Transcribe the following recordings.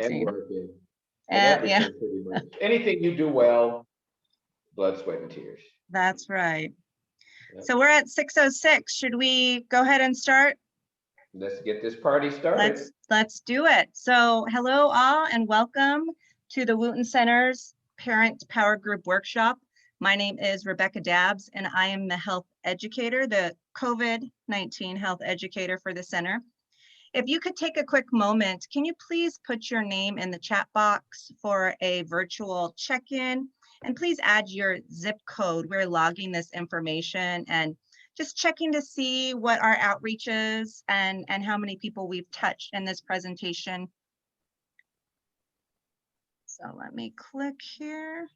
and working and Yeah, everything pretty much. Anything you do well, blood, sweat, and tears. that's right. Yep. So we're at 6:06. Should we go ahead and start? Let's get this party started. Let's do it. So hello all and welcome to the Wooten Center's Parent Power Group Workshop. My name is Rebecca Dabbs and I am the health educator, the COVID-19 health educator for the center. If you could take a quick moment, can you please put your name in the chat box for a virtual check-in? And please add your zip code. We're logging this information and just checking to see what our outreach is and how many people we've touched in this presentation. So let me click here.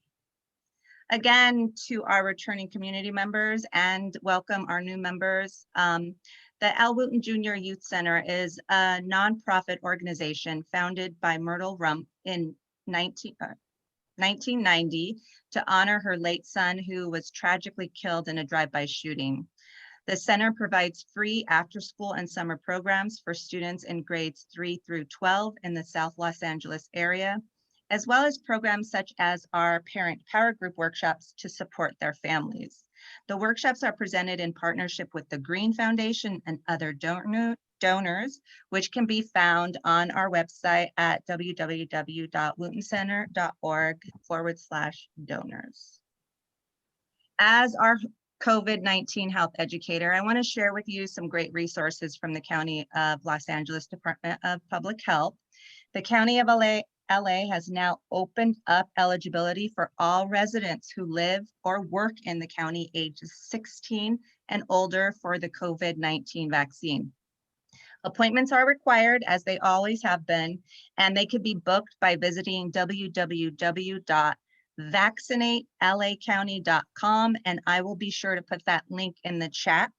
Again, to our returning community members and welcome our new members. The Al Wooten Jr. Youth Center is a nonprofit organization founded by Myrtle Rump in 1990 to honor her late son who was tragically killed in a drive-by shooting. The center provides free after-school and summer programs for students in grades 3 through 12 in the South Los Angeles area, as well as programs such as our Parent Power Group workshops to support their families. The workshops are presented in partnership with the Green Foundation and other donors, which can be found on our website at www.wootencenter.org/donors. As our COVID-19 health educator, I want to share with you some great resources from the County of Los Angeles Department of Public Health. The County of LA has now opened up eligibility for all residents who live or work in the county ages 16 and older for the COVID-19 vaccine. Appointments are required as they always have been, and they could be booked by visiting www.vaccinatelacounty.com, and I will be sure to put that link in the chat.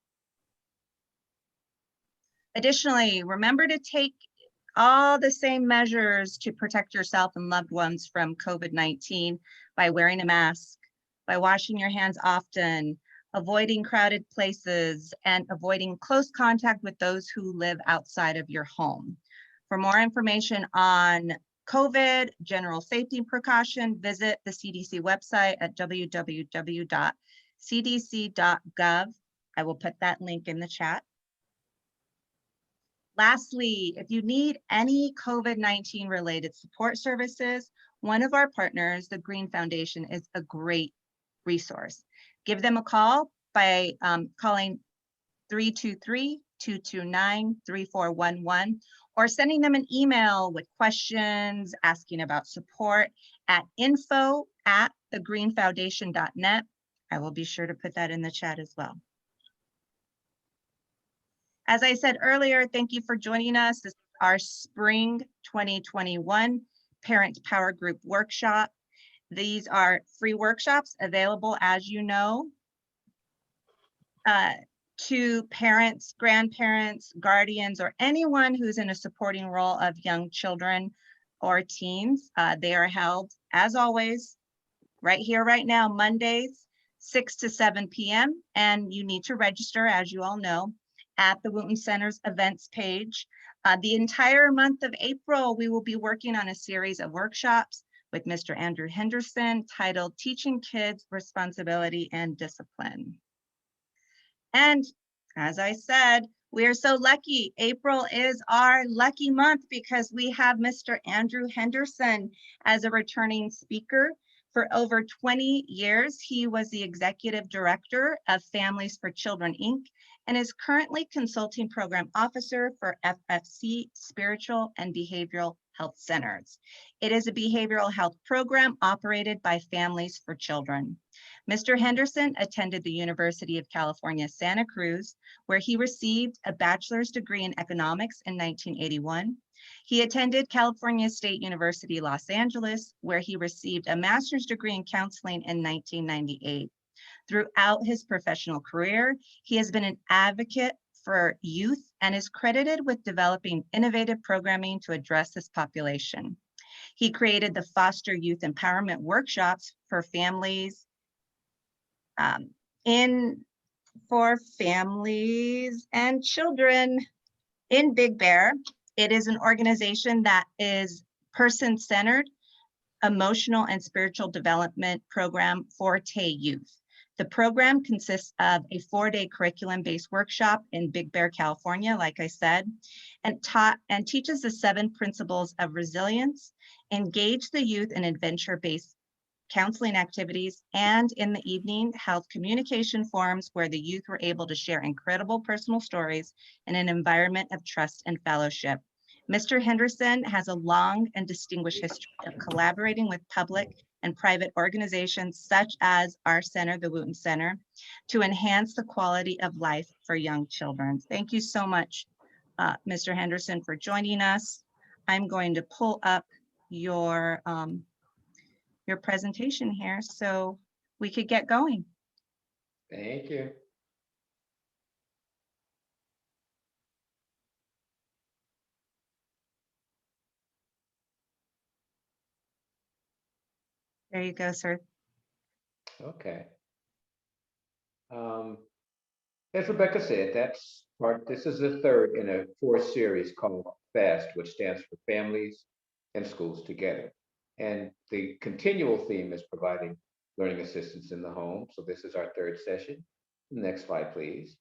Additionally, remember to take all the same measures to protect yourself and loved ones from COVID-19 by wearing a mask, by washing your hands often, avoiding crowded places, and avoiding close contact with those who live outside of your home. For more information on COVID, general safety precaution, visit the CDC website at www.cdc.gov. I will put that link in the chat. Lastly, if you need any COVID-19 related support services, one of our partners, the Green Foundation, is a great resource. Give them a call by calling 323-229-3411 or sending them an email with questions, asking about support at info@thegreenfoundation.net. I will be sure to put that in the chat as well. As I said earlier, thank you for joining us. This is our spring 2021 Parent Power Group Workshop. These are free workshops available, as you know, to parents, grandparents, guardians, or anyone who's in a supporting role of young children or teens. They are held, as always, right here, right now, Mondays, 6 to 7 p.m. And you need to register, as you all know, at the Wooten Center's events page. The entire month of April, we will be working on a series of workshops with Mr. Andrew Henderson titled Teaching Kids Responsibility and Discipline. And as I said, we are so lucky. April is our lucky month because we have Mr. Andrew Henderson as a returning speaker. For over 20 years, he was the executive director of Families for Children, Inc., and is currently consulting program officer for FFC Spiritual and Behavioral Health Centers. It is a behavioral health program operated by Families for Children. Mr. Henderson attended the University of California, Santa Cruz, where he received a bachelor's degree in economics in 1981. He attended California State University, Los Angeles, where he received a master's degree in counseling in 1998. Throughout his professional career, he has been an advocate for youth and is credited with developing innovative programming to address this population. He created the Foster Youth Empowerment Workshops for families for families and children in Big Bear. It is an organization that is person-centered, emotional and spiritual development program for Tay youth. The program consists of a 4-day curriculum-based workshop in Big Bear, California, like I said, and teaches the 7 principles of resilience, engage the youth in adventure-based counseling activities, and in the evening held communication forums where the youth were able to share incredible personal stories in an environment of trust and fellowship. Mr. Henderson has a long and distinguished history of collaborating with public and private organizations such as our center, the Wooten Center, to enhance the quality of life for young children. Thank you so much, Mr. Henderson, for joining us. I'm going to pull up your presentation here so we could get going. Thank you. There you go, sir. Okay. As Rebecca said, this is the third in a 4 series called FAST, which stands for Families and Schools Together. And the continual theme is providing learning assistance in the home. So this is our 3rd session. Next slide, please.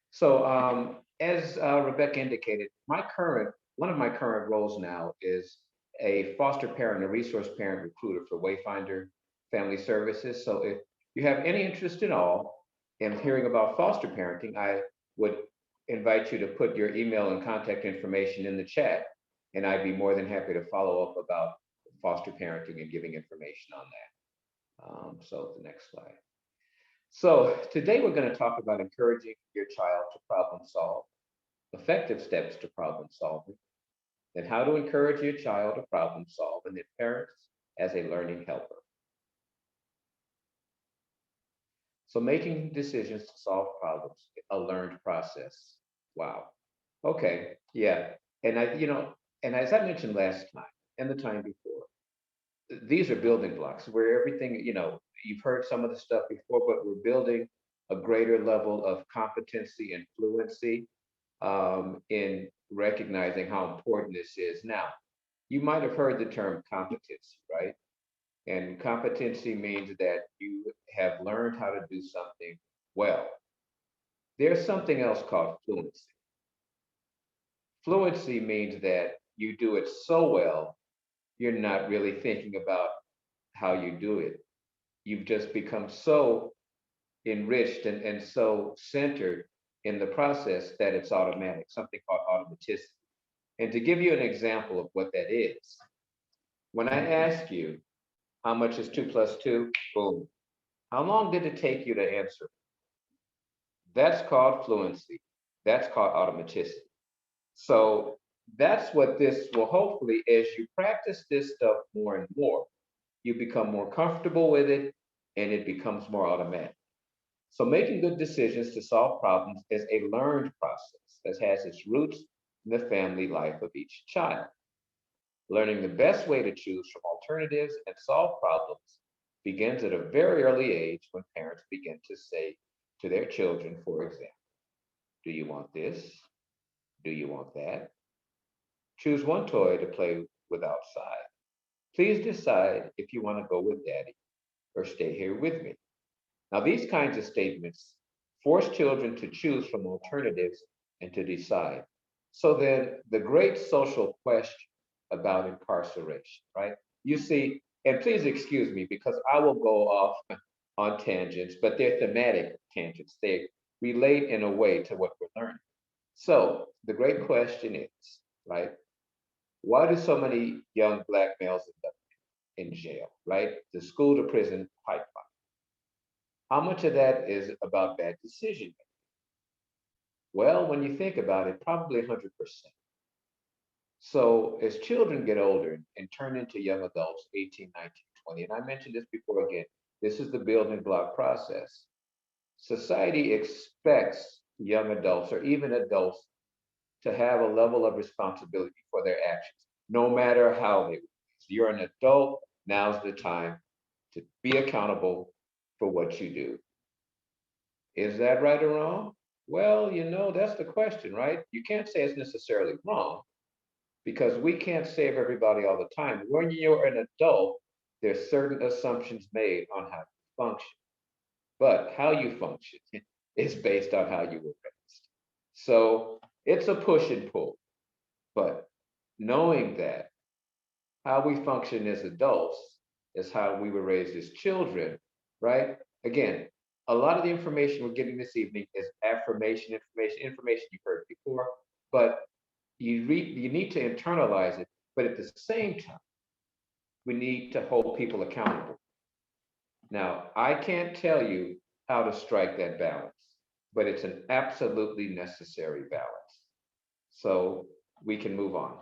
So as Rebecca indicated, one of my current roles now is a foster parent, a resource parent recruiter for Wayfinder Family Services. So if you have any interest at all in hearing about foster parenting, I would invite you to put your email and contact information in the chat, and I'd be more than happy to follow up about foster parenting and giving information on that. So the next slide. So today we're going to talk about encouraging your child to problem solve, effective steps to problem solving, and how to encourage your child to problem solve, and their parents as a learning helper. So making decisions to solve problems, a learned process. Wow. Okay. Yeah. And and as I mentioned last time and the time before, these are building blocks where everything, you've heard some of the stuff before, but we're building a greater level of competency and fluency in recognizing how important this is. Now, you might have heard the term competency, right? And competency means that you have learned how to do something well. There's something else called fluency. Fluency means that you do it so well, you're not really thinking about how you do it. You've just become so enriched and so centered in the process that it's automatic, something called automaticity. And to give you an example of what that is, when I ask you, how much is 2 plus 2? Boom. How long did it take you to answer? That's called fluency. That's called automaticity. So that's what this will hopefully, as you practice this stuff more and more, you become more comfortable with it and it becomes more automatic. So making good decisions to solve problems is a learned process that has its roots in the family life of each child. Learning the best way to choose from alternatives and solve problems begins at a very early age when parents begin to say to their children, for example, do you want this? Do you want that? Choose one toy to play with outside. Please decide if you want to go with daddy or stay here with me. Now, these kinds of statements force children to choose from alternatives and to decide. So then the great social question about incarceration, right? You see, and please excuse me because I will go off on tangents, but they're thematic tangents. They relate in a way to what we're learning. So the great question is, right? Why do so many young Black males end up in jail, right? The school to prison pipeline. How much of that is about bad decision making? Well, when you think about it, probably 100%. So as children get older and turn into young adults, 18, 19, 20, and I mentioned this before again, this is the building block process. Society expects young adults or even adults to have a level of responsibility for their actions, no matter how they were. You're an adult, now's the time to be accountable for what you do. Is that right or wrong? Well, that's the question, right? You can't say it's necessarily wrong because we can't save everybody all the time. When you're an adult, there's certain assumptions made on how you function, but how you function is based on how you were raised. So it's a push and pull, but knowing that how we function as adults is how we were raised as children, right? Again, a lot of the information we're getting this evening is affirmation information you've heard before, but you need to internalize it. But at the same time, we need to hold people accountable. Now, I can't tell you how to strike that balance, but it's an absolutely necessary balance. So we can move on.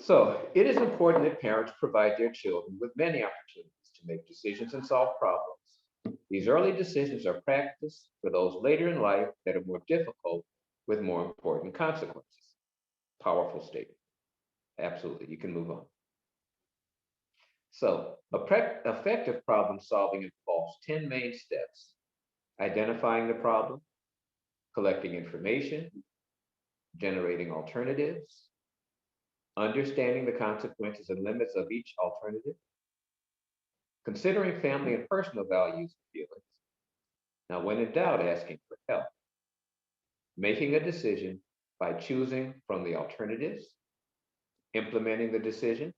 So it is important that parents provide their children with many opportunities to make decisions and solve problems. These early decisions are practiced for those later in life that are more difficult with more important consequences. Powerful statement. Absolutely. You can move on. So, effective problem solving involves 10 main steps: identifying the problem, collecting information, generating alternatives, understanding the consequences and limits of each alternative, considering family and personal values and feelings. Now, when in doubt, asking for help, making a decision by choosing from the alternatives, implementing the decision,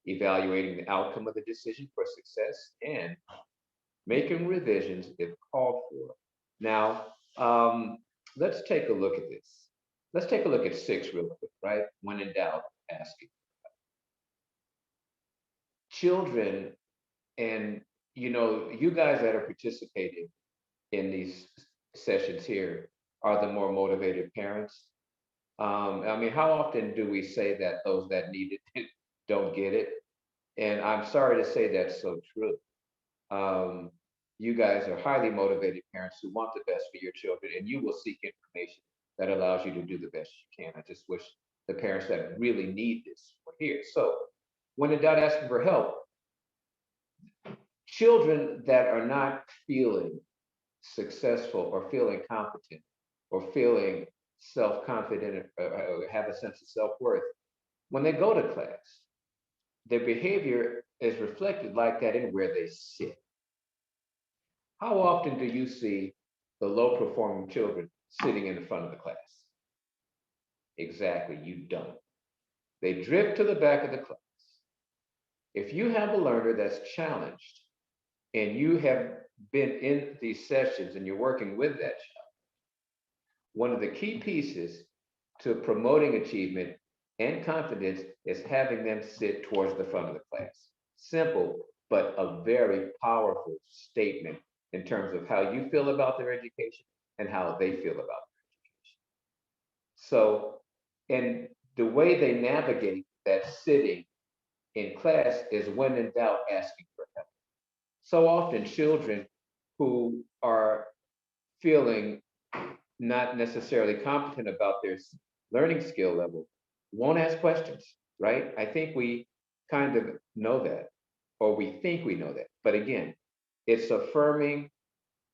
evaluating the outcome of the decision for success, and making revisions if called for. Now, let's take a look at this. Let's take a look at six real quick, right? When in doubt, asking. Children, and you guys that are participating in these sessions here are the more motivated parents. I mean, how often do we say that those that need it don't get it? And I'm sorry to say that's so true. Um, you guys are highly motivated parents who want the best for your children, and you will seek information that allows you to do the best you can. I just wish the parents that really need this were here. So, when in doubt, asking for help, children that are not feeling successful or feeling competent or feeling self-confident or have a sense of self-worth, when they go to class, their behavior is reflected like that in where they sit. How often do you see the low performing children sitting in the front of the class? Exactly, you don't. They drift to the back of the class. If you have a learner that's challenged and you have been in these sessions and you're working with that child, one of the key pieces to promoting achievement and confidence is having them sit towards the front of the class. Simple, but a very powerful statement in terms of how you feel about their education and how they feel about their education. So, and the way they navigate that sitting in class is when in doubt, asking for help. So often, children who are feeling not necessarily competent about their learning skill level won't ask questions, right? I think we kind of know that, or we think we know that. But again, it's affirming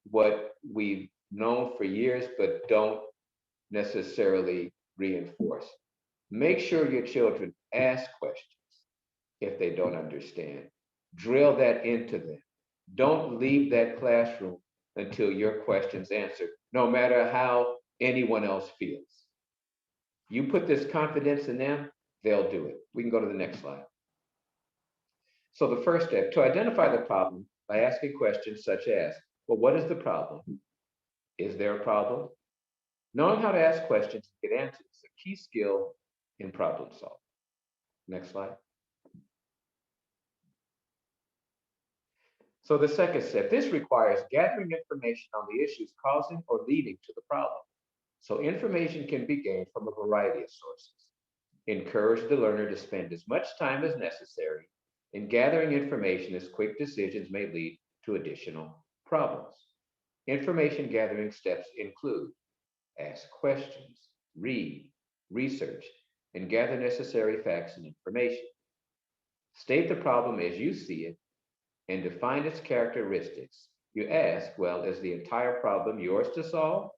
what we've known for years, but don't necessarily reinforce. Make sure your children ask questions if they don't understand. Drill that into them. Don't leave that classroom until your question's answered, no matter how anyone else feels. You put this confidence in them, they'll do it. We can go to the next slide. So the first step, to identify the problem by asking questions such as, well, what is the problem? Is there a problem? Knowing how to ask questions and get answers is a key skill in problem solving. Next slide. So the second step, this requires gathering information on the issues causing or leading to the problem. So information can be gained from a variety of sources. Encourage the learner to spend as much time as necessary in gathering information, as quick decisions may lead to additional problems. Information gathering steps include ask questions, read, research, and gather necessary facts and information. State the problem as you see it and define its characteristics, you ask, well, is the entire problem yours to solve,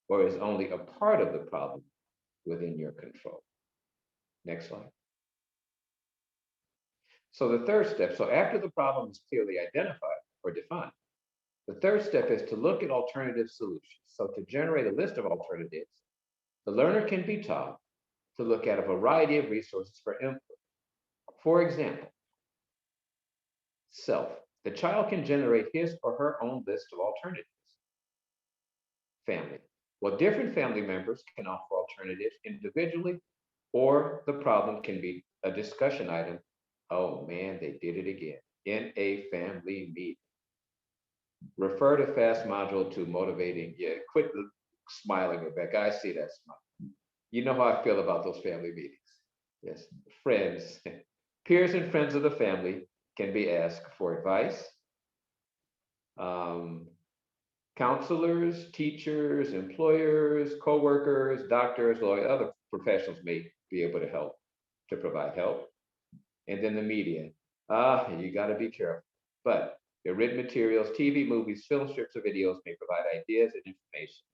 or is only a part of the problem within your control? Next slide. So the third step, so after the problem is clearly identified or defined, the third step is to look at alternative solutions. So to generate a list of alternatives, the learner can be taught to look at a variety of resources for input. For example, self. The child can generate his or her own list of alternatives. Family. Well, different family members can offer alternatives individually, or the problem can be a discussion item. Oh man, they did it again in a family meeting. Refer to FAST module to motivating. Yeah, quit smiling, Rebecca. I see that smile. You know how I feel about those family meetings. Yes, friends, peers and friends of the family can be asked for advice. Um, Counselors, teachers, employers, co-workers, doctors, lawyers, other professionals may be able to help, to provide help. And then the media. You got to be careful. But your written materials, TV, movies, film strips, or videos may provide ideas and information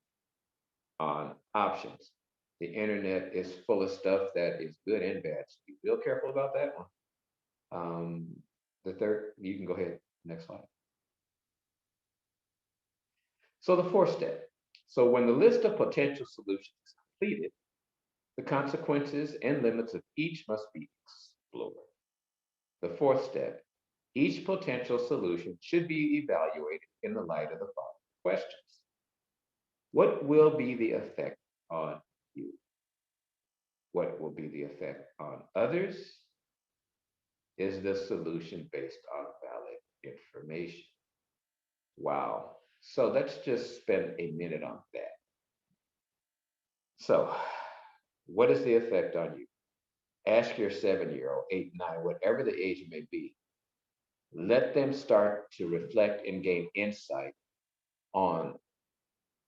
on options. The internet is full of stuff that is good and bad. So be real careful about that one. The third, you can go ahead. Next slide. So the fourth step. So when the list of potential solutions is completed, the consequences and limits of each must be explored. The fourth step, each potential solution should be evaluated in the light of the following questions. What will be the effect on you? What will be the effect on others? Is the solution based on valid information? Wow. So let's just spend a minute on that. So, what is the effect on you? Ask your 7-year-old, 8, 9, whatever the age may be. Let them start to reflect and gain insight on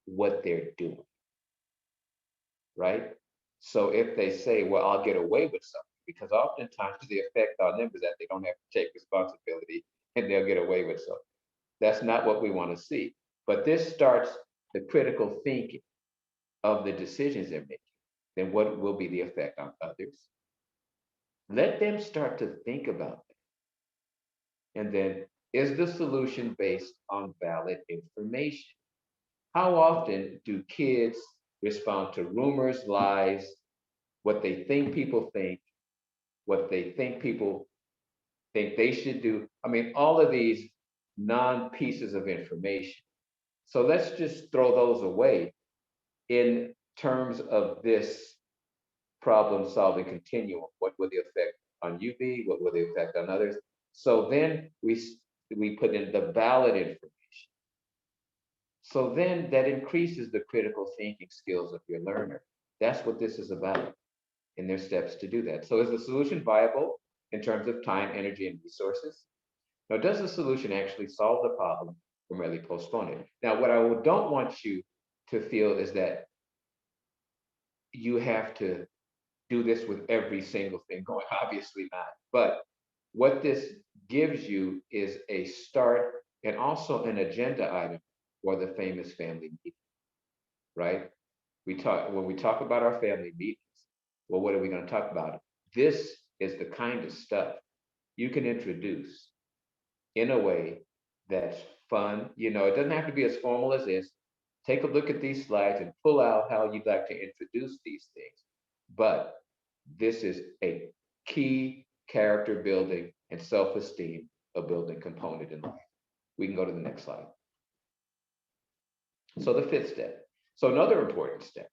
what they're doing, right? So if they say, well, I'll get away with something, because oftentimes the effect on them is that they don't have to take responsibility and they'll get away with something. That's not what we want to see. But this starts the critical thinking of the decisions they're making. Then what will be the effect on others? Let them start to think about that. And then, is the solution based on valid information? How often do kids respond to rumors, lies, what they think people think, what they think people think they should do? I mean, all of these non pieces of information. So let's just throw those away in terms of this problem solving continuum. What will the effect on you be? What will the effect on others? So then we put in the valid information. So then that increases the critical thinking skills of your learner. That's what this is about. And there's steps to do that. So is the solution viable in terms of time, energy, and resources? Now, does the solution actually solve the problem or merely postpone it? Now, what I don't want you to feel is that you have to do this with every single thing going. Obviously not. But what this gives you is a start and also an agenda item for the famous family meeting, right? When we talk about our family meetings, well, what are we going to talk about? This is the kind of stuff you can introduce in a way that's fun. You know, it doesn't have to be as formal as this. Take a look at these slides and pull out how you'd like to introduce these things. But this is a key character building and self-esteem of building component in life. We can go to the next slide. So the fifth step. So another important step.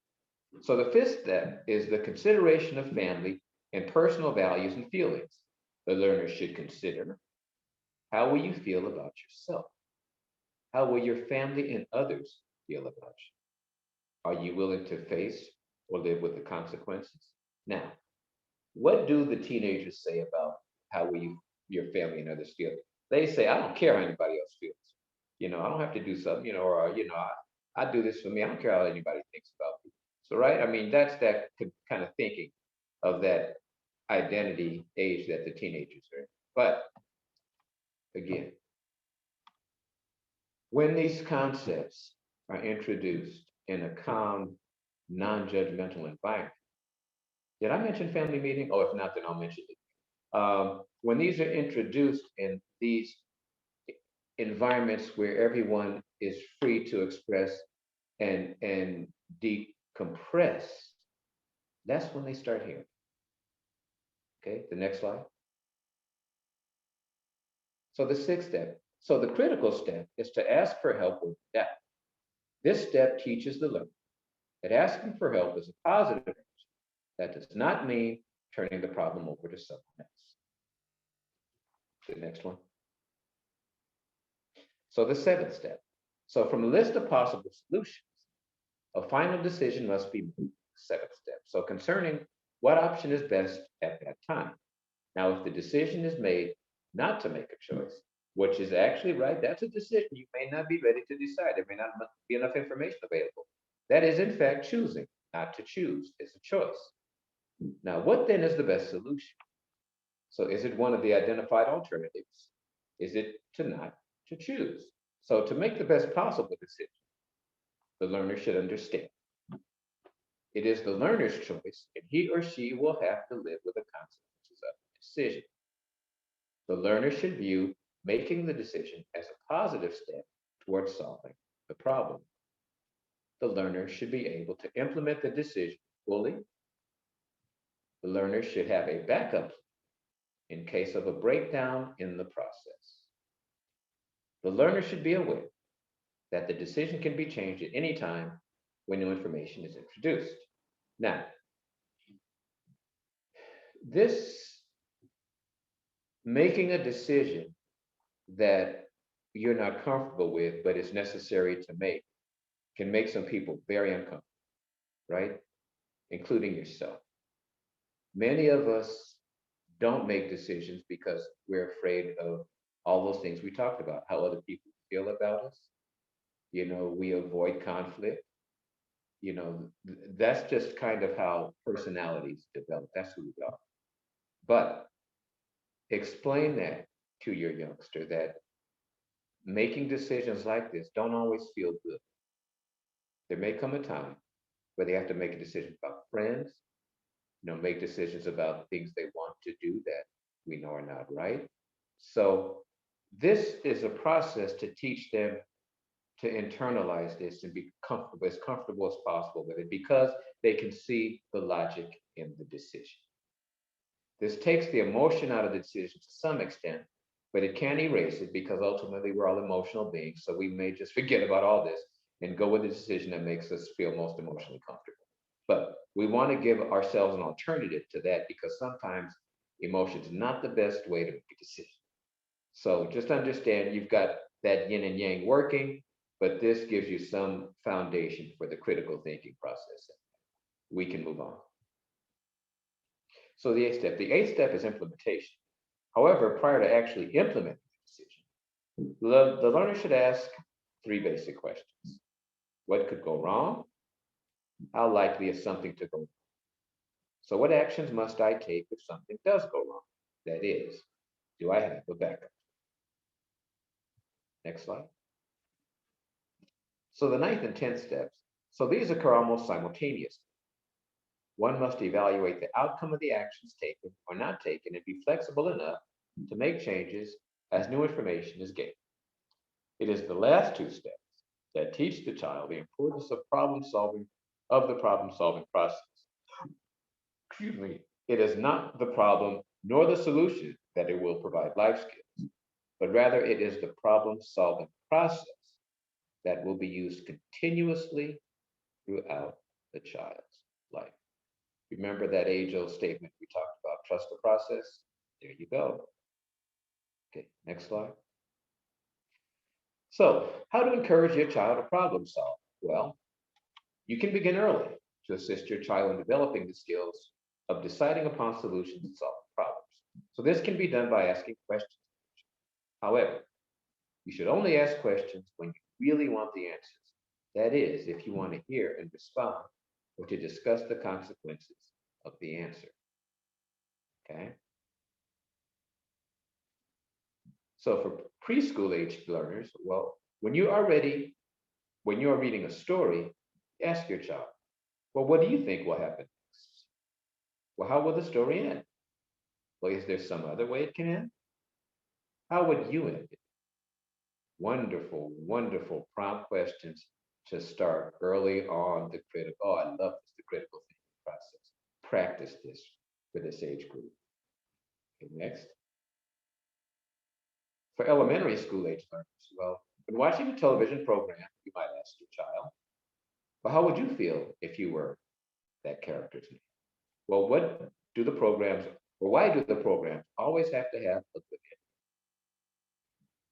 So the fifth step is the consideration of family and personal values and feelings. The learner should consider, how will you feel about yourself? How will your family and others feel about you? Are you willing to face or live with the consequences? Now, what do the teenagers say about how will your family and others feel? They say, I don't care how anybody else feels. You know, I don't have to do something, you know, or, you know, I do this for me. I don't care how anybody thinks about me. So, right, I mean, that's that kind of thinking of that identity age that the teenagers are in. But again, When these concepts are introduced in a calm, non-judgmental environment, did I mention family meeting? Oh, if not, then I'll mention it. When these are introduced in these environments where everyone is free to express and decompress, that's when they start hearing. Okay, the next slide. So the sixth step. So the critical step is to ask for help with doubt. This step teaches the learner that asking for help is a positive action. That does not mean turning the problem over to someone else. The next one. So the seventh step. So from a list of possible solutions, a final decision must be made. Seventh step. So concerning what option is best at that time. Now, if the decision is made not to make a choice, which is actually right, that's a decision you may not be ready to decide. There may not be enough information available. That is, in fact, choosing not to choose is a choice. Now, what then is the best solution? So is it one of the identified alternatives? Is it to not to choose? So to make the best possible decision, the learner should understand. It is the learner's choice, and he or she will have to live with the consequences of the decision. The learner should view making the decision as a positive step towards solving the problem. The learner should be able to implement the decision fully. The learner should have a backup in case of a breakdown in the process. The learner should be aware that the decision can be changed at any time when new information is introduced. Now, this making a decision that you're not comfortable with, but is necessary to make, can make some people very uncomfortable, right? Including yourself. Many of us don't make decisions because we're afraid of all those things we talked about, how other people feel about us. We avoid conflict. That's just kind of how personalities develop. That's who we are. But explain that to your youngster that making decisions like this don't always feel good. There may come a time where they have to make a decision about friends, make decisions about things they want to do that we know are not right. So this is a process to teach them to internalize this and be comfortable as possible with it because they can see the logic in the decision. This takes the emotion out of the decision to some extent, but it can't erase it because ultimately we're all emotional beings. So we may just forget about all this and go with the decision that makes us feel most emotionally comfortable. But we want to give ourselves an alternative to that because sometimes emotion is not the best way to make a decision. So just understand you've got that yin and yang working, but this gives you some foundation for the critical thinking process. We can move on. So the eighth step is implementation. However, prior to actually implementing the decision, the learner should ask three basic questions. What could go wrong? How likely is something to go wrong? So what actions must I take if something does go wrong? That is, do I have a backup? Next slide. So the ninth and 10th steps, so these occur almost simultaneously. One must evaluate the outcome of the actions taken or not taken and be flexible enough to make changes as new information is gained. It is the last two steps that teach the child the importance of the problem solving process. Excuse me. It is not the problem nor the solution that it will provide life skills, but rather it is the problem solving process that will be used continuously throughout the child's life. Remember that age-old statement we talked about, trust the process? There you go. Okay, next slide. So, how to encourage your child to problem solve? Well, you can begin early to assist your child in developing the skills of deciding upon solutions and solving problems. So this can be done by asking questions. However, you should only ask questions when you really want the answers. That is, if you want to hear and respond or to discuss the consequences of the answer. Okay? So for preschool age learners, well, When you are ready, when you are reading a story, ask your child, well, what do you think will happen next? Well, how will the story end? Well, is there some other way it can end? How would you end it? Wonderful, wonderful prompt questions to start early on the critical. Oh, I love this, the critical thinking process. Practice this for this age group. Okay, next. For elementary school age learners, well, when watching a television program, you might ask your child, well, how would you feel if you were that character's name? Well, what do the programs, or why do the programs always have to have a good end?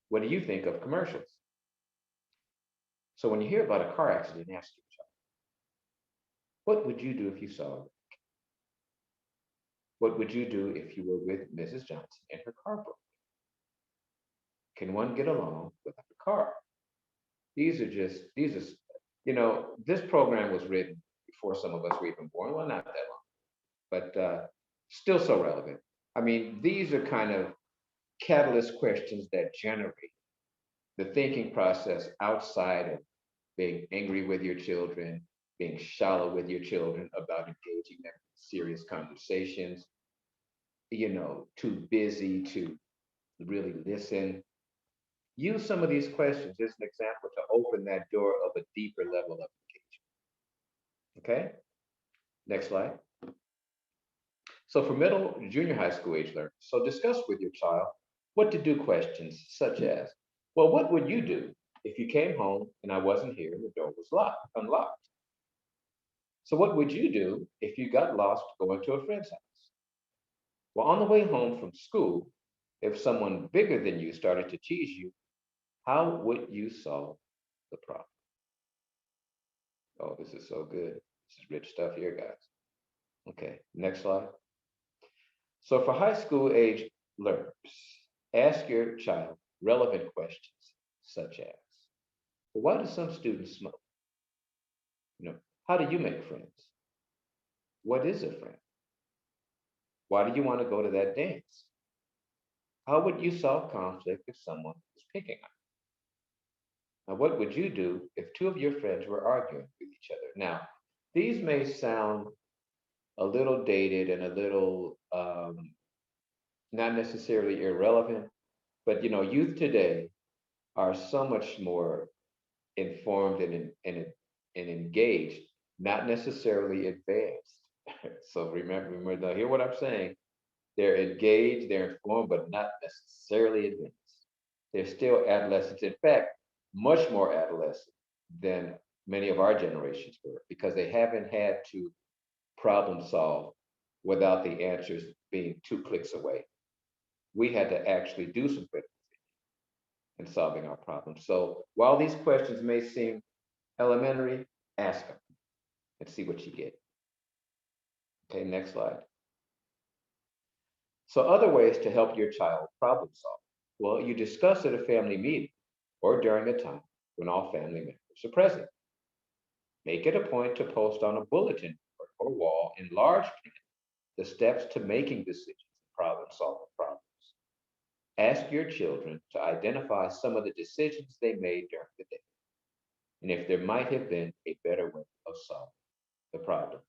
What do you think of commercials? So when you hear about a car accident, ask your child, what would you do if you saw it? What would you do if you were with Mrs. Johnson and her car broke? Can one get along without a car? These are, this program was written before some of us were even born. Well, not that long, but still so relevant. I mean, these are kind of catalyst questions that generate the thinking process outside of being angry with your children, being shallow with your children about engaging them in serious conversations, too busy to really listen. Use some of these questions as an example to open that door of a deeper level of engagement. Okay, next slide. So for middle, junior high school age learners, so discuss with your child what to do questions such as, well, what would you do if you came home and I wasn't here and the door was unlocked? So what would you do if you got lost going to a friend's house? Well, on the way home from school, if someone bigger than you started to tease you, how would you solve the problem? Oh, this is so good. This is rich stuff here, guys. Okay, next slide. So for high school age learners, ask your child relevant questions such as, well, why do some students smoke? How do you make friends? What is a friend? Why do you want to go to that dance? How would you solve conflict if someone was picking on you? Now, what would you do if two of your friends were arguing with each other? Now, these may sound a little dated and a little not necessarily irrelevant, but youth today are so much more informed and engaged, not necessarily advanced. So remember, now hear what I'm saying. They're engaged, they're informed, but not necessarily advanced. They're still adolescents. In fact, much more adolescent than many of our generations were, because they haven't had to problem solve without the answers being 2 clicks away. We had to actually do some critical in solving our problems. So while these questions may seem elementary, ask them and see what you get. Okay, next slide. So other ways to help your child problem solve. Well, you discuss at a family meeting or during a time when all family members are present. Make it a point to post on a bulletin board or wall in large print the steps to making decisions and problem solving problems. Ask your children to identify some of the decisions they made during the day, and if there might have been a better way of solving the problems.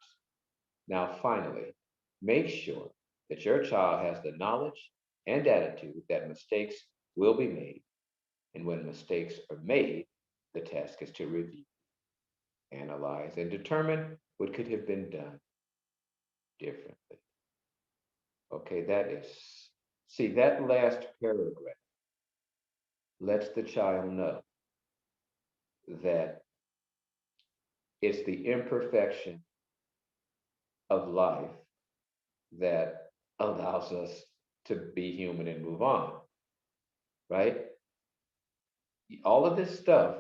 Now, finally, make sure that your child has the knowledge and attitude that mistakes will be made. And when mistakes are made, the task is to review, analyze, and determine what could have been done differently. Okay, see, that last paragraph lets the child know that it's the imperfection of life that allows us to be human and move on, right? All of this stuff,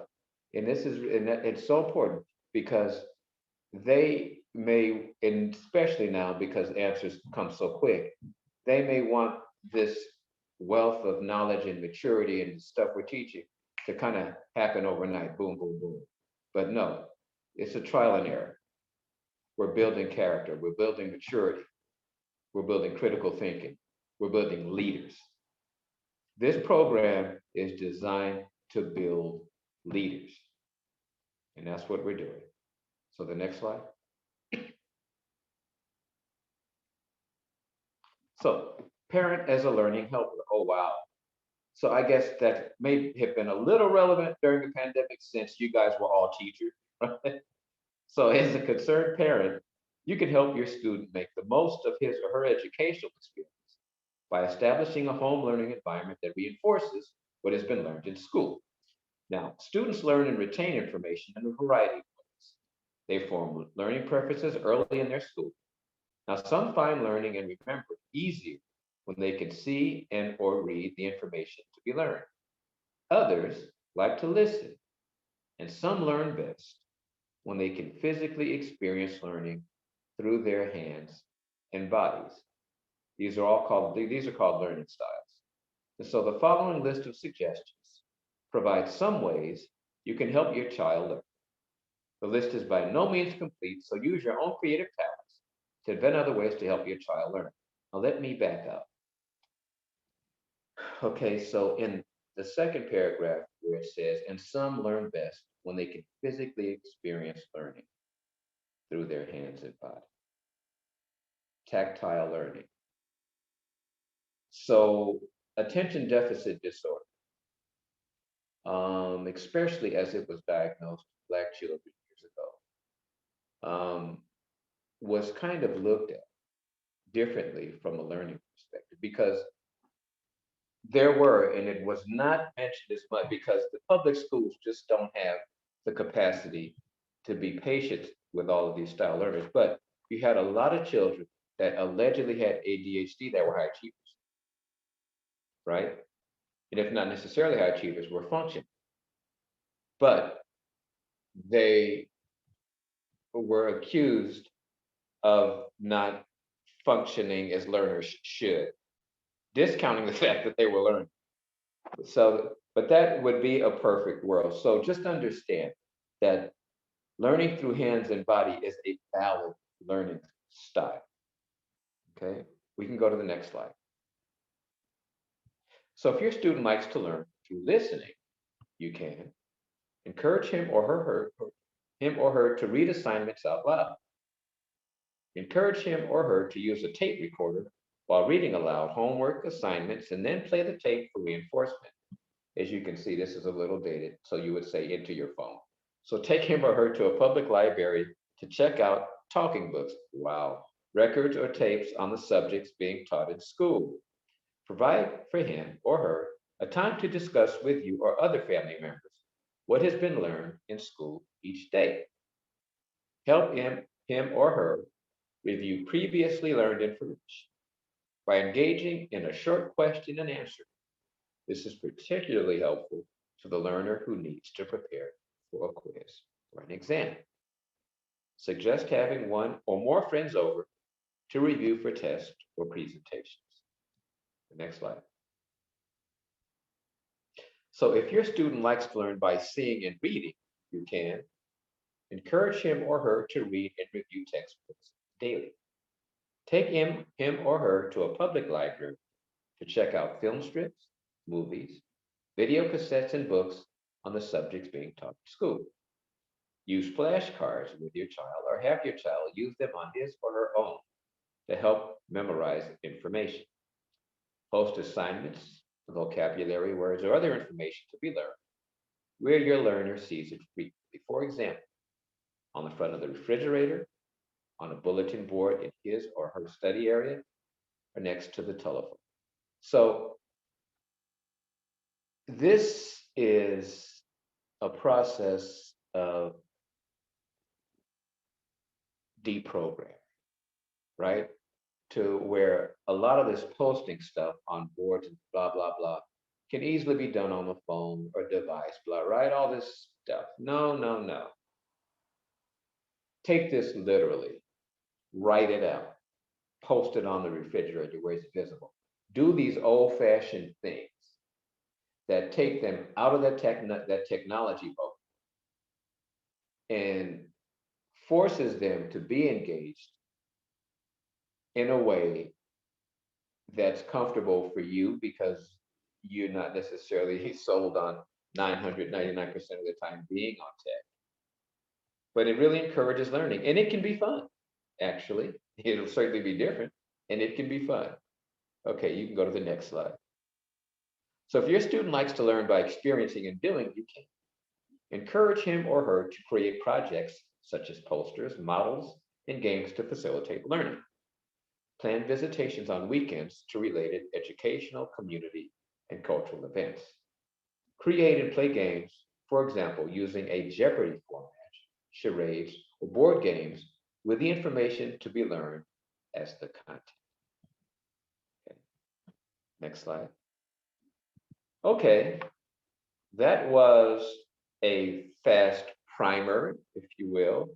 and it's so important because they may, and especially now because answers come so quick, they may want this wealth of knowledge and maturity and stuff we're teaching to kind of happen overnight, boom, boom, boom. But no, it's a trial and error. We're building character, we're building maturity, we're building critical thinking, we're building leaders. This program is designed to build leaders. And that's what we're doing. So the next slide. So parent as a learning helper. Oh, wow. So I guess that may have been a little relevant during the pandemic since you guys were all teachers, right? So as a concerned parent, you can help your student make the most of his or her educational experience by establishing a home learning environment that reinforces what has been learned in school. Now, students learn and retain information in a variety of ways. They form learning preferences early in their school. Now, some find learning and remembering easier when they can see and or read the information to be learned. Others like to listen, and some learn best when they can physically experience learning through their hands and bodies. These are called learning styles. And so the following list of suggestions provides some ways you can help your child learn. The list is by no means complete, so use your own creative talents to invent other ways to help your child learn. Now let me back up. Okay, so in the second paragraph where it says, and some learn best when they can physically experience learning through their hands and body. Tactile learning. So attention deficit disorder, especially as it was diagnosed in Black children years ago, was kind of looked at differently from a learning perspective because there were, and it was not mentioned as much because the public schools just don't have the capacity to be patient with all of these style learners. But you had a lot of children that allegedly had ADHD that were high achievers, right? And if not necessarily high achievers, were functioning. But they were accused of not functioning as learners should, discounting the fact that they were learning. So, but that would be a perfect world. So just understand that learning through hands and body is a valid learning style. Okay, we can go to the next slide. So if your student likes to learn through listening, you can encourage him or her to read assignments out loud. Encourage him or her to use a tape recorder while reading aloud homework assignments and then play the tape for reinforcement. As you can see, this is a little dated, so you would say into your phone. So take him or her to a public library to check out talking books. Wow. Records or tapes on the subjects being taught in school. Provide for him or her a time to discuss with you or other family members what has been learned in school each day. Help him or her review previously learned information by engaging in a short question and answer. This is particularly helpful to the learner who needs to prepare for a quiz or an exam. Suggest having one or more friends over to review for tests or presentations. The next slide. So if your student likes to learn by seeing and reading, you can encourage him or her to read and review textbooks daily. Take him or her to a public library to check out film strips, movies, video cassettes, and books on the subjects being taught in school. Use flashcards with your child or have your child use them on his or her own to help memorize information. Post assignments, vocabulary words, or other information to be learned where your learner sees it frequently. For example, on the front of the refrigerator, on a bulletin board in his or her study area, or next to the telephone. So this is a process of deprogramming, right? To where a lot of this posting stuff on boards and blah, blah, blah can easily be done on the phone or device, blah, right? All this stuff. No, no, no. Take this literally, write it out, post it on the refrigerator where it's visible. Do these old fashioned things that take them out of that technology mode and forces them to be engaged in a way that's comfortable for you because you're not necessarily sold on 999% of the time being on tech. But it really encourages learning, and it can be fun, actually. It'll certainly be different, and it can be fun. Okay, you can go to the next slide. So if your student likes to learn by experiencing and doing, you can encourage him or her to create projects such as posters, models, and games to facilitate learning. Plan visitations on weekends to related educational, community, and cultural events. Create and play games, for example, using a Jeopardy format, charades, or board games with the information to be learned as the content. Okay. Next slide. Okay, that was a fast primer, if you will.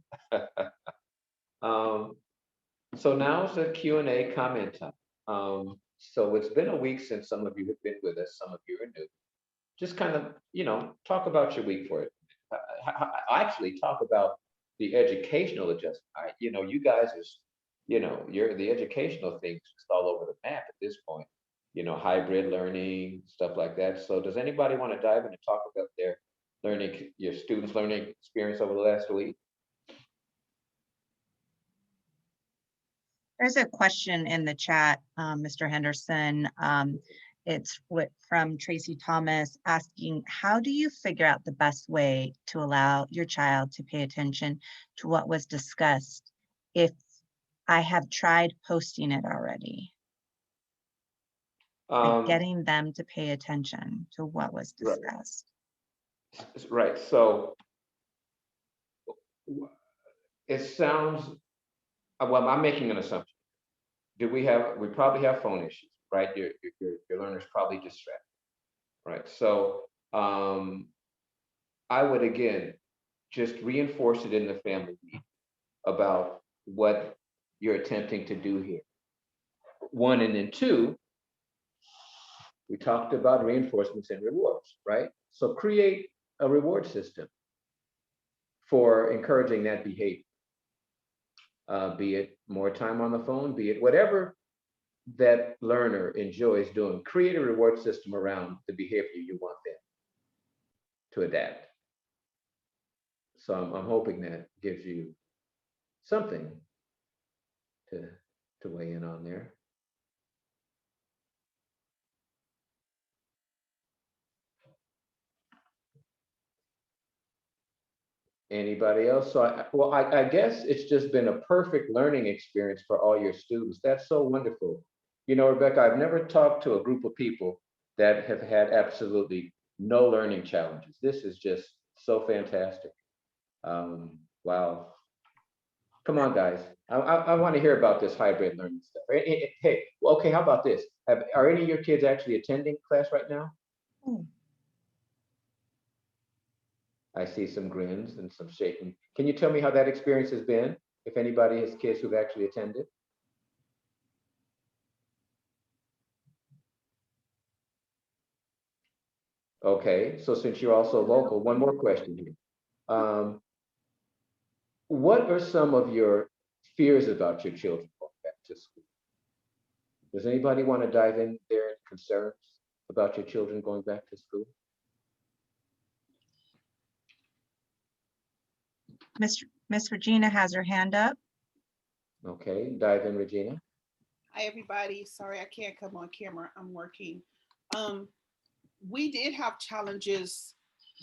um, so now's the Q&A comment time. So it's been a week since some of you have been with us, some of you are new. Just kind of, talk about your week for it. Actually talk about the educational adjustment. You guys is, you're the educational things just all over the map at this point. Hybrid learning, stuff like that. So does anybody want to dive in and talk about their learning, your students' learning experience over the last week? There's a question in the chat, Mr. Henderson. It's from Tracy Thomas asking, how do you figure out the best way to allow your child to pay attention to what was discussed if I have tried posting it already? Like getting them to pay attention to what was discussed. Right. So it sounds, well, I'm making an assumption. We probably have phone issues, right? Your learner's probably distracted, right? So I would, again, just reinforce it in the family about what you're attempting to do here. One, and then two, we talked about reinforcements and rewards, right? So create a reward system for encouraging that behavior. Be it more time on the phone, be it whatever that learner enjoys doing, create a reward system around the behavior you want them to adapt. So I'm hoping that gives you something to weigh in on there. Anybody else? So I guess it's just been a perfect learning experience for all your students. That's so wonderful. Rebecca, I've never talked to a group of people that have had absolutely no learning challenges. This is just so fantastic. Wow. Come on, guys. I want to hear about this hybrid learning stuff. Hey, okay, how about this? Are any of your kids actually attending class right now? I see some grins and some shaking. Can you tell me how that experience has been? If anybody has kids who've actually attended? Okay, so since you're also local, one more question here. What are some of your fears about your children going back to school? Does anybody want to dive in there and concerns about your children going back to school? Miss Regina has her hand up. Okay, dive in, Regina. Hi, everybody. Sorry, I can't come on camera. I'm working. We did have challenges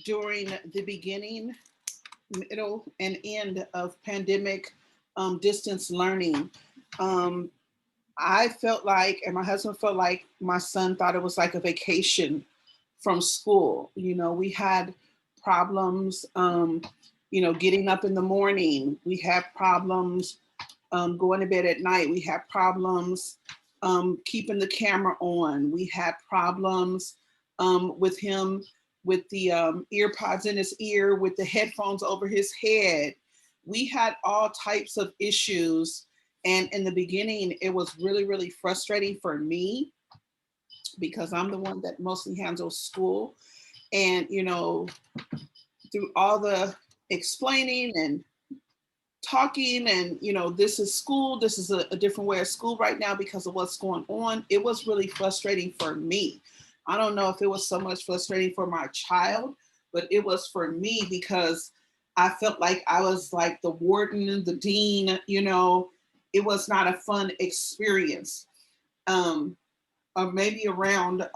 during the beginning, middle, and end of pandemic distance learning. I felt like, and my husband felt like, my son thought it was like a vacation from school. We had problems, getting up in the morning. We had problems going to bed at night. We had problems keeping the camera on. We had problems with him with the ear pods in his ear, with the headphones over his head. We had all types of issues. And in the beginning, it was really, really frustrating for me because I'm the one that mostly handles school. And, through all the explaining and talking and, this is school, this is a different way of school right now because of what's going on. It was really frustrating for me. I don't know if it was so much frustrating for my child, but it was for me because I felt like I was like the warden, the dean, you know, it was not a fun experience. Or maybe around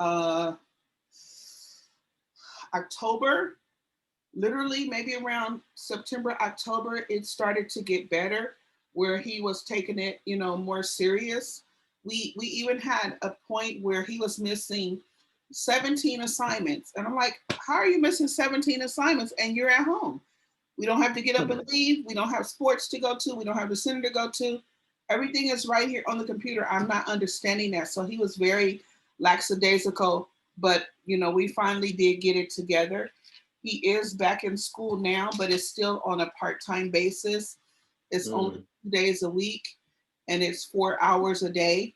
October, literally maybe around September, October, it started to get better where he was taking it, you know, more serious. We even had a point where he was missing 17 assignments. And I'm like, how are you missing 17 assignments and you're at home? We don't have to get up and leave. We don't have sports to go to. We don't have the center to go to. Everything is right here on the computer. I'm not understanding that. So he was very lackadaisical, but you know, we finally did get it together. He is back in school now, but it's still on a part-time basis. It's only 2 days a week and it's 4 hours a day.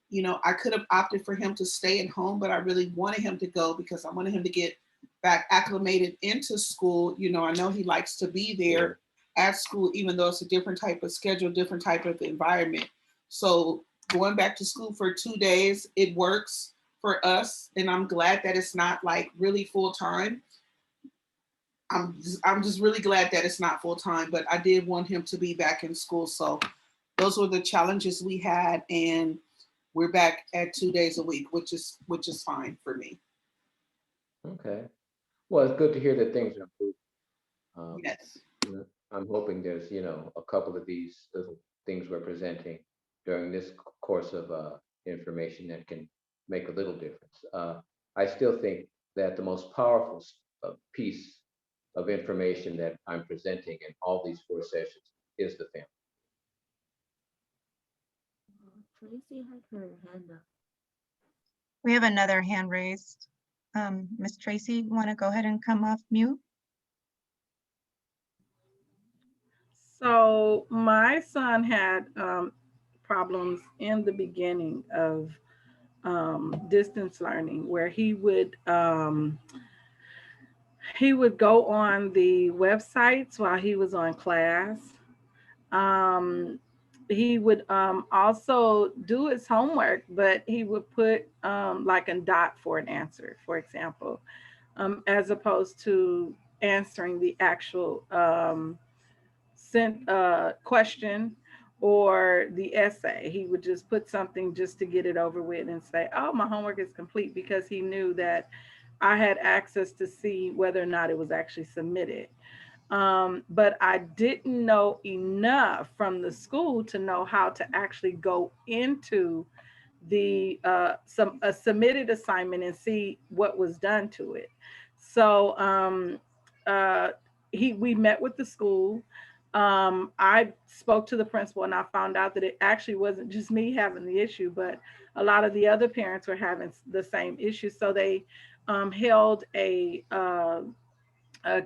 You know, I could have opted for him to stay at home, but I really wanted him to go because I wanted him to get back acclimated into school. You know, I know he likes to be there at school, even though it's a different type of schedule, different type of environment. So going back to school for 2 days, it works for us. And I'm glad that it's not like really full time. I'm just really glad that it's not full time, but I did want him to be back in school. So those were the challenges we had, and we're back at 2 days a week, which is fine for me. Okay. Well, it's good to hear that things are improving. Yes. I'm hoping there's, a couple of these little things we're presenting during this course of information that can make a little difference. I still think that the most powerful piece of information that I'm presenting in all these 4 sessions is the family. Tracy had her hand up. We have another hand raised. Miss Tracy, you want to go ahead and come off mute? So my son had problems in the beginning of distance learning, where he would go on the websites while he was on class. He would also do his homework, but he would put like a dot for an answer, for example, as opposed to answering the actual sent question or the essay. He would just put something just to get it over with and say, oh, my homework is complete, because he knew that I had access to see whether or not it was actually submitted. But I didn't know enough from the school to know how to actually go into the a submitted assignment and see what was done to it. So we met with the school. I spoke to the principal and I found out that it actually wasn't just me having the issue, but a lot of the other parents were having the same issue. So they held a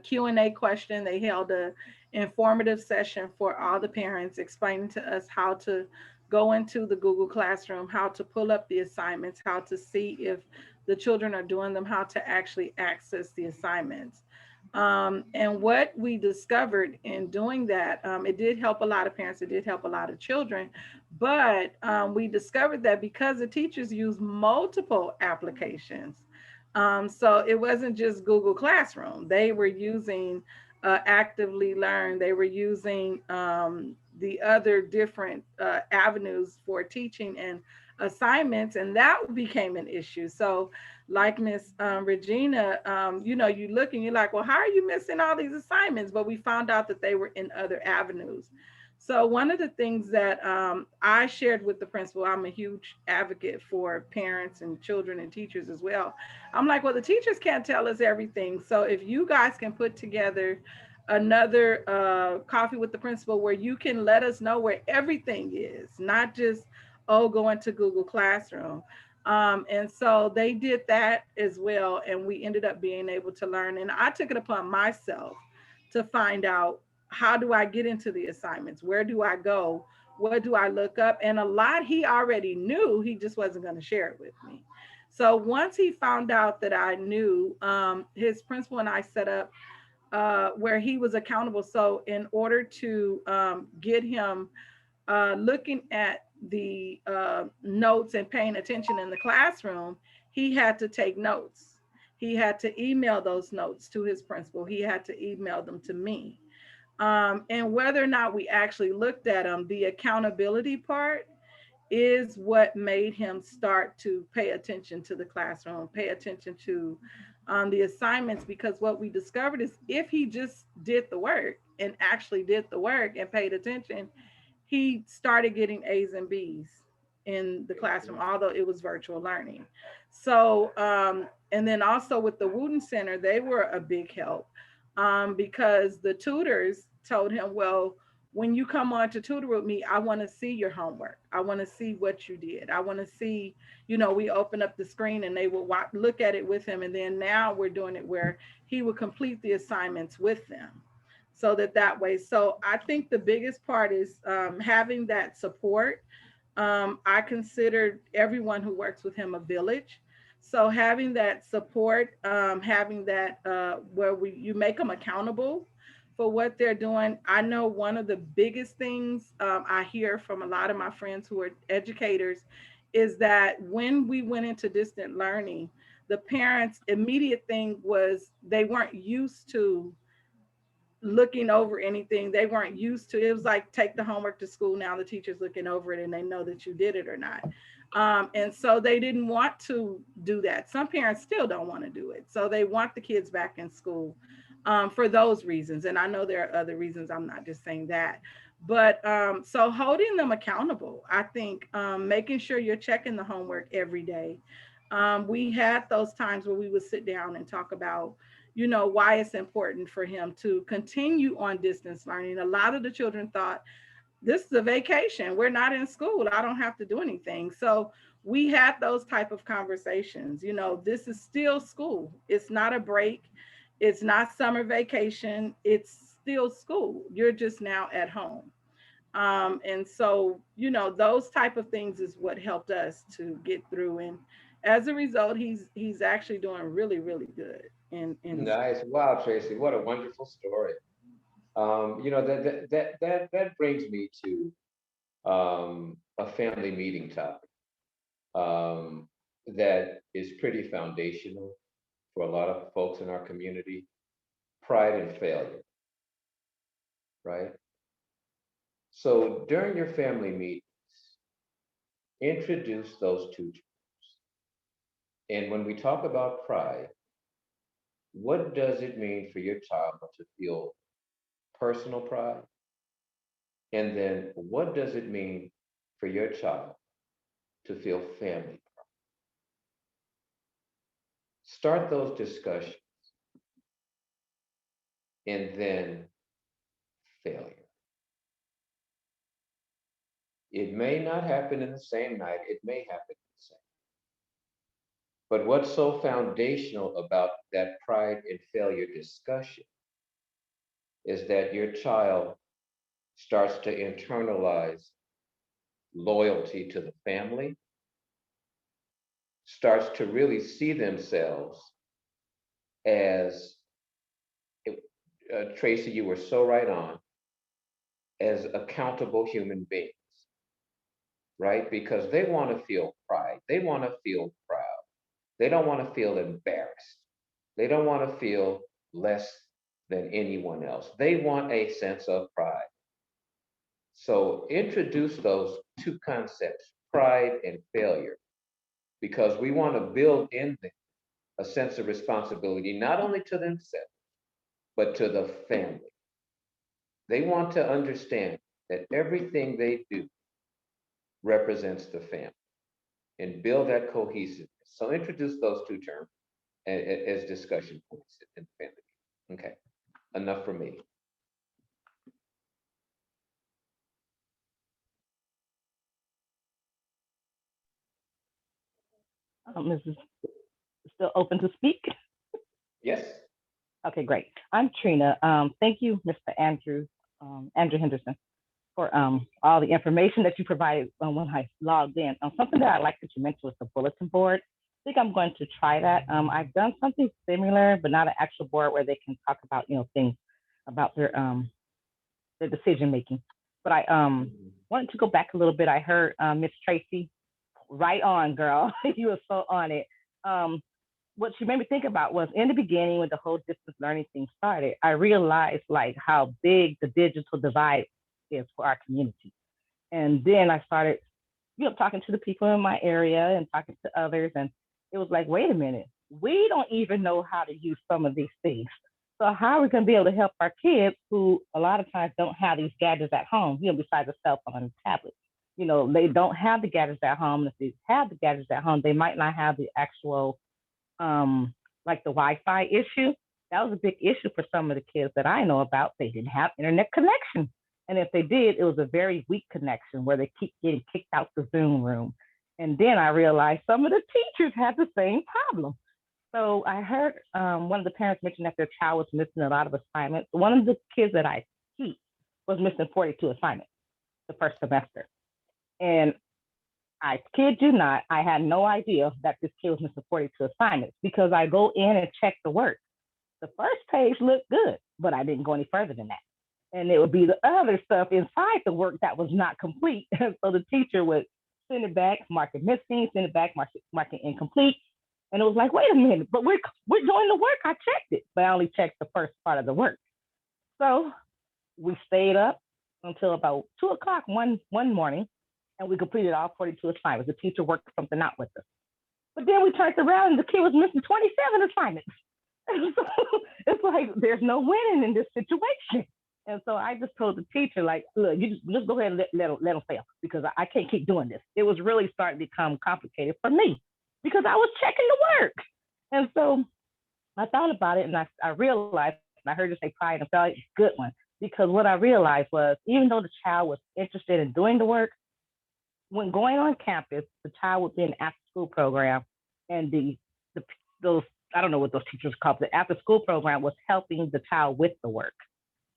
Q&A question. They held a informative session for all the parents, explaining to us how to go into the Google Classroom, how to pull up the assignments, how to see if the children are doing them, how to actually access the assignments. And what we discovered in doing that, it did help a lot of parents, it did help a lot of children, but we discovered that because the teachers use multiple applications, so it wasn't just Google Classroom. They were using Actively Learn. They were using the other different avenues for teaching and assignments, and that became an issue. So like Miss Regina, you look and you're like, well, how are you missing all these assignments? But we found out that they were in other avenues. So one of the things that I shared with the principal, I'm a huge advocate for parents and children and teachers as well. I'm like, well, the teachers can't tell us everything. So if you guys can put together another coffee with the principal where you can let us know where everything is, not just, oh, go into Google Classroom. And so they did that as well. And we ended up being able to learn. And I took it upon myself to find out, how do I get into the assignments? Where do I go? What do I look up? And a lot he already knew, he just wasn't going to share it with me. So once he found out that I knew, his principal and I set up where he was accountable. So in order to get him looking at the notes and paying attention in the classroom, he had to take notes. He had to email those notes to his principal. He had to email them to me. And whether or not we actually looked at them, the accountability part is what made him start to pay attention to the classroom, pay attention to the assignments, because what we discovered is if he just did the work and actually did the work and paid attention, he started getting A's and B's in the classroom, although it was virtual learning. So, and then also with the Wooten Center, they were a big help because the tutors told him, well, when you come on to tutor with me, I want to see your homework. I want to see what you did. I want to see, we open up the screen and they would look at it with him. And then now we're doing it where he would complete the assignments with them. So that way. So I think the biggest part is having that support. I consider everyone who works with him a village. So having that support, having that where you make them accountable for what they're doing. I know one of the biggest things I hear from a lot of my friends who are educators is that when we went into distant learning, the parents' immediate thing was they weren't used to looking over anything. They weren't used to it. Was like, take the homework to school. Now the teacher's looking over it and they know that you did it or not. And so they didn't want to do that. Some parents still don't want to do it. So they want the kids back in school for those reasons. And I know there are other reasons. I'm not just saying that. But so holding them accountable, I think making sure you're checking the homework every day. We had those times where we would sit down and talk about why it's important for him to continue on distance learning. A lot of the children thought, this is a vacation. We're not in school. I don't have to do anything. So we had those type of conversations. This is still school. It's not a break. It's not summer vacation. It's still school. You're just now at home. And so, those type of things is what helped us to get through. And as a result, he's actually doing really, really good. Nice. Wow, Tracy, what a wonderful story. That brings me to a family meeting topic that is pretty foundational for a lot of folks in our community: pride and failure, right? So during your family meetings, introduce those two terms. And when we talk about pride, what does it mean for your child to feel personal pride? And then what does it mean for your child to feel family pride? Start those discussions, and then failure. It may not happen in the same night, it may happen in the same. But what's so foundational about that pride and failure discussion is that your child starts to internalize loyalty to the family, starts to really see themselves as, Tracy, you were so right on, as accountable human beings, right? Because they want to feel pride. They want to feel proud. They don't want to feel embarrassed. They don't want to feel less than anyone else. They want a sense of pride. So introduce those two concepts, pride and failure, because we want to build in them a sense of responsibility, not only to themselves, but to the family. They want to understand that everything they do represents the family and build that cohesiveness. So introduce those two terms as discussion points in the family. Okay, enough for me. Is this still open to speak? Yes. Okay, great. I'm Trina. Thank you, Mr. Andrew Henderson, for all the information that you provided when I logged in. Something that I like that you mentioned was the bulletin board. I think I'm going to try that. I've done something similar, but not an actual board where they can talk about things about their decision making. But I wanted to go back a little bit. I heard Miss Tracy, right on, girl. You were so on it. what she made me think about was in the beginning when the whole distance learning thing started, I realized like how big the digital divide is for our community. And then I started, talking to the people in my area and talking to others. And it was like, wait a minute, we don't even know how to use some of these things. So how are we going to be able to help our kids who a lot of times don't have these gadgets at home, besides a cell phone and tablet? They don't have the gadgets at home. And if they have the gadgets at home, they might not have the actual, like the Wi-Fi issue. That was a big issue for some of the kids that I know about. They didn't have internet connection. And if they did, it was a very weak connection where they keep getting kicked out the Zoom room. And then I realized some of the teachers had the same problem. So I heard one of the parents mention that their child was missing a lot of assignments. One of the kids that I teach was missing 42 assignments the first semester. And I kid you not, I had no idea that this kid was missing 42 assignments because I go in and check the work. The first page looked good, but I didn't go any further than that. And it would be the other stuff inside the work that was not complete. And so the teacher would send it back, mark it missing, send it back, mark it incomplete. And it was like, wait a minute, but we're doing the work. I checked it, but I only checked the first part of the work. So we stayed up until about 2 o'clock one morning, and we completed all 42 assignments. The teacher worked something out with us. But then we turned around and the kid was missing 27 assignments. And so it's like, there's no winning in this situation. And so I just told the teacher, like, look, you just go ahead and let them fail because I can't keep doing this. It was really starting to become complicated for me because I was checking the work. And so I thought about it and I realized, and I heard you say pride and failure, good one. Because what I realized was even though the child was interested in doing the work, when going on campus, the child would be in an after school program and those, I don't know what those teachers call it, the after school program was helping the child with the work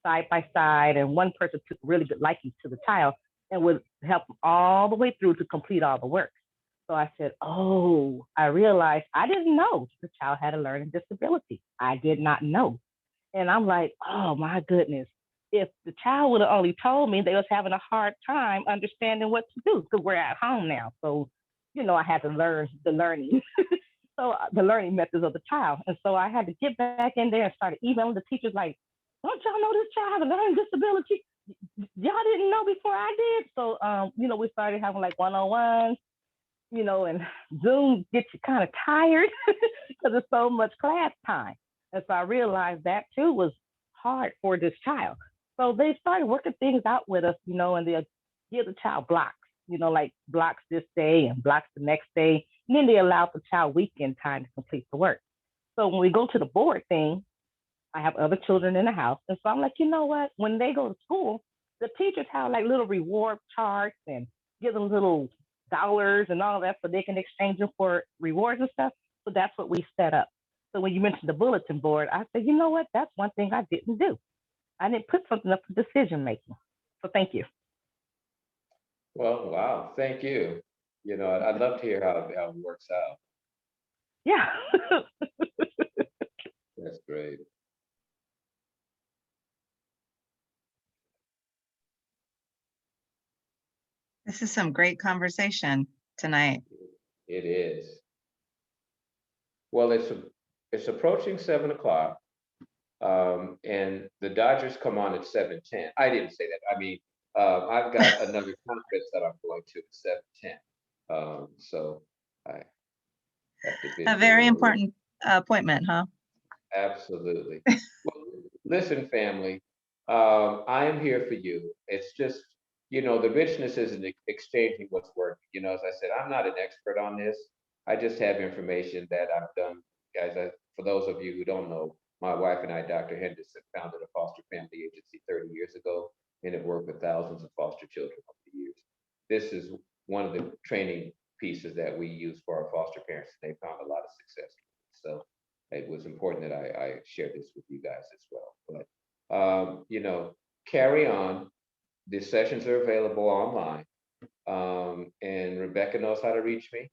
side by side. And one person took really good liking to the child and would help them all the way through to complete all the work. So I said, oh, I realized I didn't know the child had a learning disability. I did not know. And I'm like, oh my goodness. If the child would have only told me, they was having a hard time understanding what to do because we're at home now. So, I had to learn the learning. So the learning methods of the child. And so I had to get back in there and start emailing the teachers like, don't y'all know this child has a learning disability? Y'all didn't know before I did. So, we started having like one-on-ones, and Zoom gets you kind of tired because there's so much class time. And so I realized that too was hard for this child. So they started working things out with us, and they'll give the child blocks, like blocks this day and blocks the next day. And then they allow the child weekend time to complete the work. So when we go to the board thing, I have other children in the house. And so I'm like, you know what? When they go to school, the teachers have like little reward charts and give them little dollars and all that so they can exchange them for rewards and stuff. So that's what we set up. So when you mentioned the bulletin board, I said, you know what? That's one thing I didn't do. I didn't put something up for decision making. So thank you. Well, wow, thank you. I'd love to hear how it works out. Yeah. That's great. This is some great conversation tonight. It is. Well, it's approaching 7 o'clock, and the Dodgers come on at 7:10. I didn't say that. I mean, I've got another conference that I'm going to at 7:10. So I have to be A very important appointment, huh? Absolutely. Well, listen, family, I am here for you. It's just, the richness isn't exchanging what's working. As I said, I'm not an expert on this. I just have information that I've done. Guys, for those of you who don't know, my wife and I, Dr. Henderson, founded a foster family agency 30 years ago and have worked with thousands of foster children over the years. This is one of the training pieces that we use for our foster parents. They found a lot of success. So it was important that I share this with you guys as well. But, carry on. The sessions are available online. And Rebecca knows how to reach me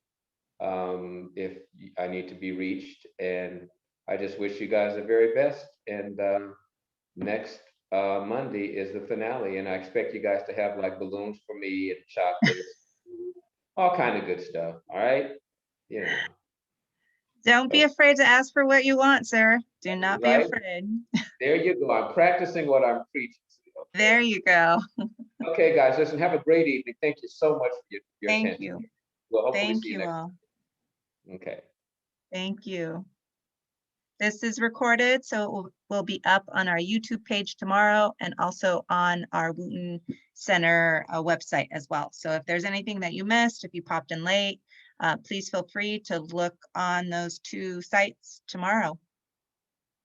if I need to be reached. And I just wish you guys the very best. And next Monday is the finale. And I expect you guys to have like balloons for me and chocolates, all kind of good stuff. All right. Don't be So, afraid to ask for what you want, sir. Do not be right? afraid. There you go. I'm practicing what I'm preaching. There you go. Okay, guys, listen, have a great evening. Thank you so much for your Thank attention. you. We'll hopefully Thank see you you next all. time. Okay. Thank you. This is recorded, so it will be up on our YouTube page tomorrow and also on our Wooten Center website as well. So if there's anything that you missed, if you popped in late, please feel free to look on those two sites tomorrow.